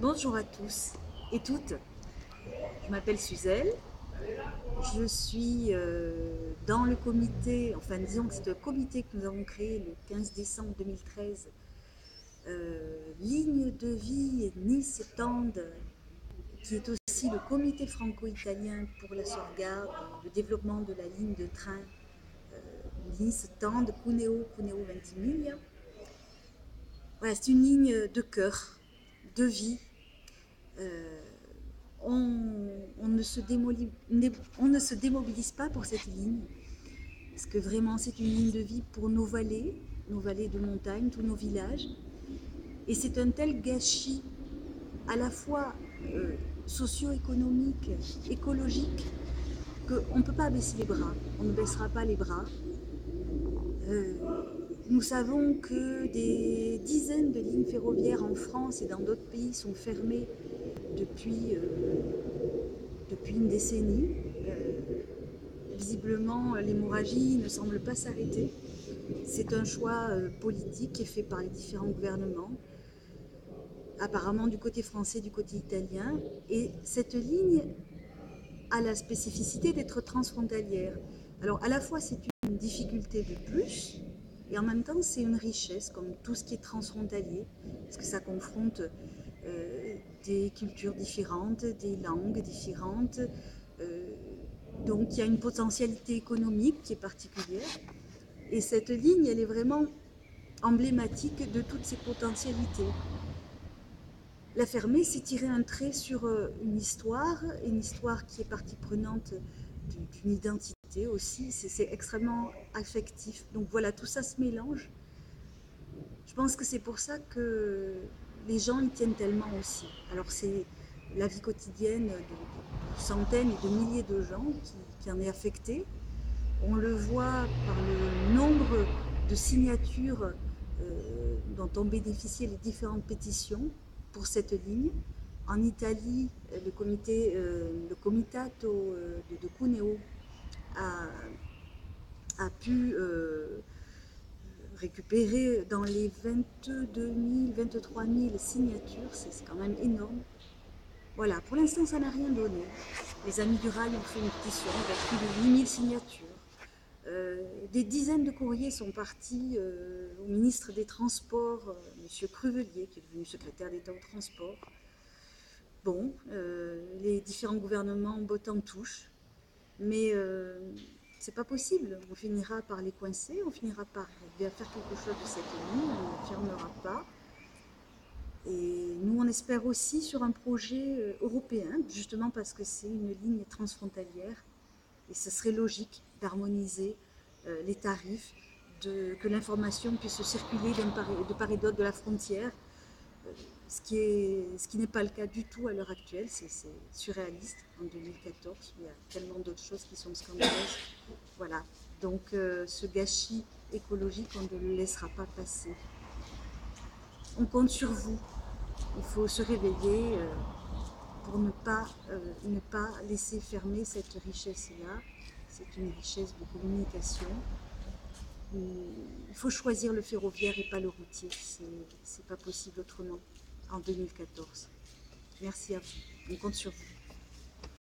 Bonjour à tous et toutes. Je m'appelle Suzelle. Je suis dans le comité, enfin disons que c'est un comité que nous avons créé le 15 décembre 2013, Ligne de vie Nice-Tende, qui est aussi le comité franco-italien pour la sauvegarde et le développement de la ligne de train Nice-Tende, Cuneo Ventimiglia. Voilà, c'est une ligne de cœur, de vie. Euh, on ne se démobilise pas pour cette ligne, parce que vraiment c'est une ligne de vie pour nos vallées de montagne, tous nos villages. Et c'est un tel gâchis à la fois euh, socio-économique, écologique, qu'on ne peut pas baisser les bras. On ne baissera pas les bras. Euh, nous savons que des dizaines de lignes ferroviaires en France et dans d'autres pays sont fermées depuis, depuis une décennie. Visiblement, l'hémorragie ne semble pas s'arrêter. C'est un choix politique qui est fait par les différents gouvernements, apparemment du côté français, du côté italien. Et cette ligne a la spécificité d'être transfrontalière. Alors à la fois c'est une difficulté de plus, et en même temps c'est une richesse, comme tout ce qui est transfrontalier, parce que ça confronte des cultures différentes, des langues différentes. Euh, donc il y a une potentialité économique qui est particulière. Et cette ligne, elle est vraiment emblématique de toutes ces potentialités. La fermer, c'est tirer un trait sur une histoire qui est partie prenante d'une identité aussi. C'est extrêmement affectif. Donc voilà, tout ça se mélange. Je pense que c'est pour ça que les gens y tiennent tellement aussi. Alors c'est la vie quotidienne de centaines et de milliers de gens qui en est affectée. On le voit par le nombre de signatures dont ont bénéficié les différentes pétitions pour cette ligne. En Italie, le Comitato de Cuneo a, a pu récupérer dans les 22 000, 23 000 signatures, c'est quand même énorme. Voilà, pour l'instant, ça n'a rien donné. Les Amis du Rail ont fait une pétition avec plus de 8 000 signatures. Des dizaines de courriers sont partis au ministre des Transports, M. Cruvelier, qui est devenu secrétaire d'État au transport. Bon, les différents gouvernements bottent en touche, mais c'est pas possible. On finira par les coincer, on finira par faire quelque chose de cette ligne, on ne la fermera pas. Et nous, on espère aussi sur un projet européen, justement parce que c'est une ligne transfrontalière, et ce serait logique d'harmoniser les tarifs, que l'information puisse circuler de part et d'autre de la frontière, ce qui n'est pas le cas du tout à l'heure actuelle. C'est surréaliste en 2014. Il y a tellement d'autres choses qui sont scandaleuses. Voilà. Donc ce gâchis écologique, on ne le laissera pas passer. On compte sur vous. Il faut se réveiller pour ne pas laisser fermer cette richesse-là. C'est une richesse de communication. Il faut choisir le ferroviaire et pas le routier. C'est pas possible autrement en 2014. Merci à vous. On compte sur vous.